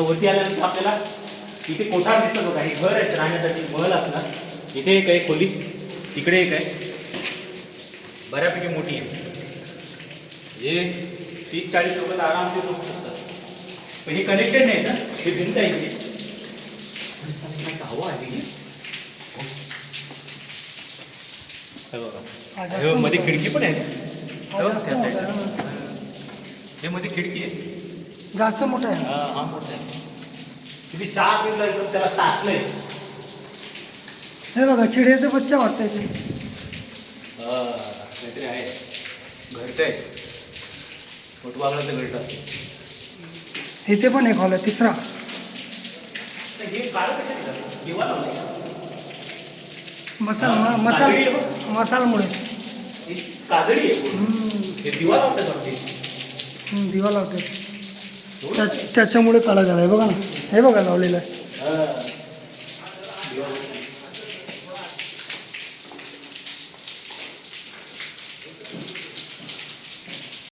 वरती आल्यानंतर आपल्याला इथे कोठार दिसतं बघा. हे घर आहे राहण्यासाठी महल असणार. इथे एक आहे खोली, तिकडे एक आहे, बऱ्यापैकी मोठी आहे. हे 30-40 लोक आरामशीर झोपू शकतात. पण हे कनेक्टेड नाही ना, हे भिंत आहे इथे. हवा आहे की बघा, मध्ये खिडकी पण आहे. हे मध्ये खिडकी आहे, जास्त मोठा आहे. हा मोठा आहे. किती शार्प एकदम त्याला तासलंय. हे बघा चिडियाचं बच्चा वाटतंय ते. काहीतरी आहे, घरट आहे, मोठवागडाचं घरट असते. इथे पण एक हॉल आहे तिसरा. हे काळ कशा दिवा लावलाय मसालामुळे काजळी आहे. हे दिवा लावतात वरती. दिवा लावते त्याच्यामुळे काळा झालाय बघा ना. हे बघा लावलेलं आहे.